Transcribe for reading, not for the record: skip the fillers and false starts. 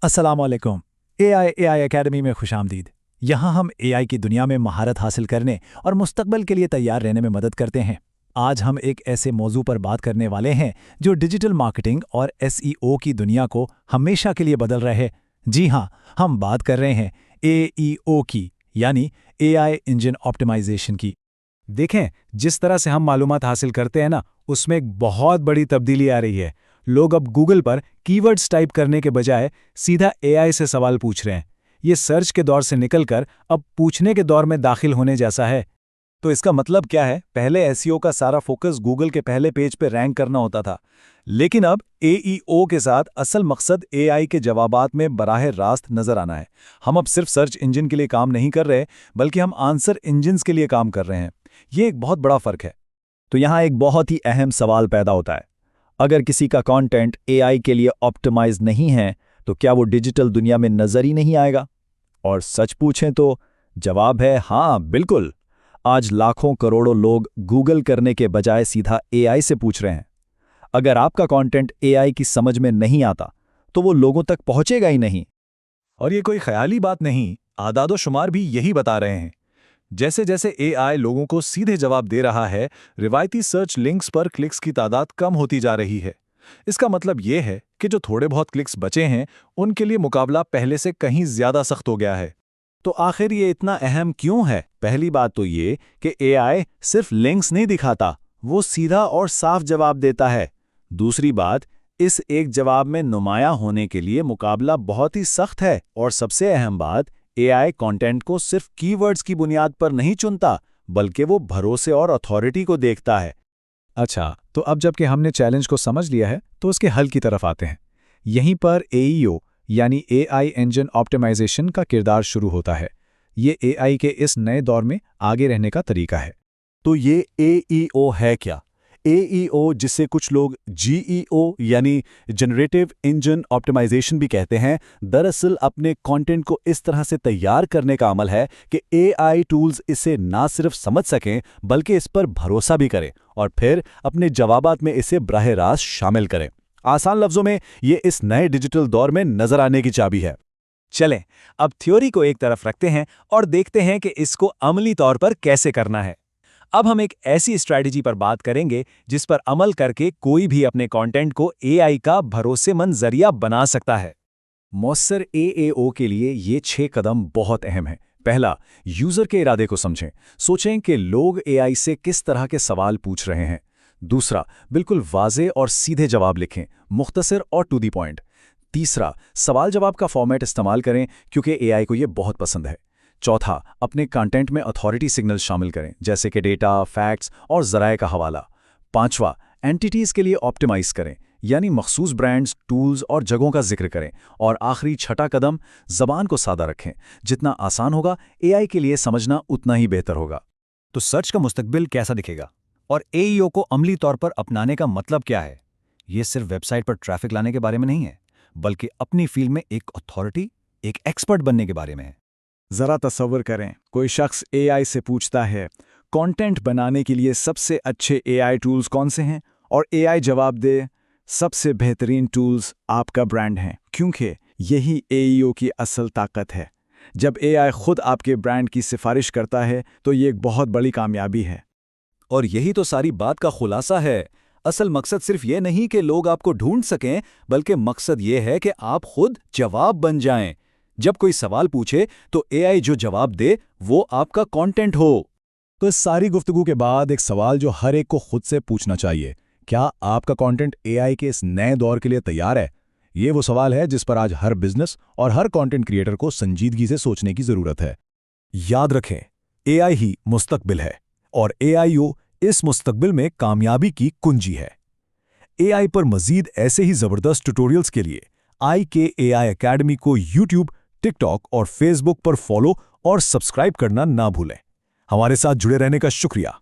अस्सलामुअलैकुम। AI academy में खुशामदीद। यहाँ हम एआई की दुनिया में महारत हासिल करने और मुस्तकबिल के लिए तैयार रहने में मदद करते हैं। आज हम एक ऐसे मौजू पर बात करने वाले हैं जो डिजिटल मार्केटिंग और एसईओ की दुनिया को हमेशा के लिए बदल रहे हैं। जी हाँ, हम बात कर रहे हैं एईओ की, यानी एआई इंजन ऑप्टिमाइजेशन की। देखें, जिस तरह से हम मालूमात हासिल करते हैं ना, उसमें एक बहुत बड़ी तब्दीली आ रही है। लोग अब गूगल पर कीवर्ड्स टाइप करने के बजाय सीधा एआई से सवाल पूछ रहे हैं। ये सर्च के दौर से निकलकर अब पूछने के दौर में दाखिल होने जैसा है। तो इसका मतलब क्या है? पहले एसईओ का सारा फोकस गूगल के पहले पेज पे रैंक करना होता था, लेकिन अब एईओ के साथ असल मकसद एआई के जवाबात में बराह रास्त नजर आना है। हम अब सिर्फ सर्च इंजन के लिए काम नहीं कर रहे, बल्कि हम आंसर इंजन्स के लिए काम कर रहे हैं। ये एक बहुत बड़ा फर्क है। तो यहाँ एक बहुत ही अहम सवाल पैदा होता है। अगर किसी का कंटेंट एआई के लिए ऑप्टिमाइज नहीं है, तो क्या वो डिजिटल दुनिया में नजर ही नहीं आएगा? और सच पूछें तो जवाब है हाँ, बिल्कुल। आज लाखों करोड़ों लोग गूगल करने के बजाय सीधा एआई से पूछ रहे हैं। अगर आपका कंटेंट एआई की समझ में नहीं आता, तो वो लोगों तक पहुंचेगा ही नहीं। और ये कोई ख्याली बात नहीं, आदादो-शुमार भी यही बता रहे हैं। जैसे जैसे एआई लोगों को सीधे जवाब दे रहा है, रिवायती सर्च लिंक्स पर क्लिक्स की तादाद कम होती जा रही है। इसका मतलब ये है कि जो थोड़े बहुत क्लिक्स बचे हैं, उनके लिए मुकाबला पहले से कहीं ज्यादा सख्त हो गया है। तो आखिर ये इतना अहम क्यों है? पहली बात तो ये कि एआई सिर्फ लिंक्स नहीं दिखाता, वो सीधा और साफ जवाब देता है। दूसरी बात, इस एक जवाब में नुमायां होने के लिए मुकाबला बहुत ही सख्त है। और सबसे अहम बात, एआई कंटेंट को सिर्फ कीवर्ड्स की बुनियाद पर नहीं चुनता, बल्कि वो भरोसे और अथॉरिटी को देखता है। अच्छा, तो अब जबकि हमने चैलेंज को समझ लिया है, तो उसके हल की तरफ आते हैं। यहीं पर एईओ यानी एआई इंजन ऑप्टिमाइजेशन का किरदार शुरू होता है। ये एआई के इस नए दौर में आगे रहने का तरीका है। तो ये एईओ है क्या? एईओ, जिसे कुछ लोग जीईओ यानी जनरेटिव इंजन ऑप्टिमाइजेशन भी कहते हैं, दरअसल अपने कंटेंट को इस तरह से तैयार करने का अमल है कि एआई टूल्स इसे ना सिर्फ समझ सकें, बल्कि इस पर भरोसा भी करें और फिर अपने जवाबात में इसे बराह रास्त शामिल करें। आसान लफ्जों में, ये इस नए डिजिटल दौर में नजर आने की चाबी है। चलें, अब थ्योरी को एक तरफ रखते हैं और देखते हैं कि इसको अमली तौर पर कैसे करना है। अब हम एक ऐसी स्ट्रैटेजी पर बात करेंगे जिस पर अमल करके कोई भी अपने कंटेंट को एआई का भरोसेमंद जरिया बना सकता है। मौसर एएओ के लिए ये 6 कदम बहुत अहम हैं। पहला, यूजर के इरादे को समझें। सोचें कि लोग एआई से किस तरह के सवाल पूछ रहे हैं। दूसरा, बिल्कुल वाज़ेह और सीधे जवाब लिखें, मुख्तसर और टू दी पॉइंट। तीसरा, सवाल जवाब का फॉर्मेट इस्तेमाल करें, क्योंकि एआई को ये बहुत पसंद है। चौथा, अपने कंटेंट में अथॉरिटी सिग्नल शामिल करें, जैसे कि डेटा, फैक्ट्स और ज़राए का हवाला। पांचवा, एंटिटीज़ के लिए ऑप्टिमाइज करें, यानी मखसूस ब्रांड्स, टूल्स और जगहों का जिक्र करें। और आखिरी छठा कदम, ज़बान को सादा रखें। जितना आसान होगा, एआई के लिए समझना उतना ही बेहतर होगा। तो सर्च का मुस्तकबिल कैसा दिखेगा? और एईओ को अमली तौर पर अपनाने का मतलब क्या है? ये सिर्फ वेबसाइट पर ट्रैफिक लाने के बारे में नहीं है, बल्कि अपनी फील्ड में एक अथॉरिटी, एक एक्सपर्ट बनने के बारे में है। जरा तसव्वुर करें, कोई शख्स एआई से पूछता है, कंटेंट बनाने के लिए सबसे अच्छे एआई टूल्स कौन से हैं? और एआई जवाब दे, सबसे बेहतरीन टूल्स आपका ब्रांड हैं, क्योंकि यही एईओ की असल ताकत है। जब एआई खुद आपके ब्रांड की सिफारिश करता है, तो ये एक बहुत बड़ी कामयाबी है। और यही तो सारी बात का खुलासा है। असल मकसद सिर्फ ये नहीं कि लोग आपको ढूंढ सकें, बल्कि मकसद ये है कि आप खुद जवाब बन जाएं। जब कोई सवाल पूछे, तो एआई जो जवाब दे, वो आपका कंटेंट हो। तो इस सारी गुफ्तगू के बाद एक सवाल जो हर एक को खुद से पूछना चाहिए, क्या आपका कंटेंट एआई के इस नए दौर के लिए तैयार है? ये वो सवाल है जिस पर आज हर बिजनेस और हर कंटेंट क्रिएटर को संजीदगी से सोचने की जरूरत है। याद रखें, एआई ही मुस्तकबिल है और एआईओ इस मुस्तकबिल में कामयाबी की कुंजी है। एआई पर मजीद ऐसे ही जबरदस्त ट्यूटोरियल्स के लिए IKAI एकेडमी को यूट्यूब, टिकटॉक और फेसबुक पर फॉलो और सब्सक्राइब करना ना भूलें। हमारे साथ जुड़े रहने का शुक्रिया।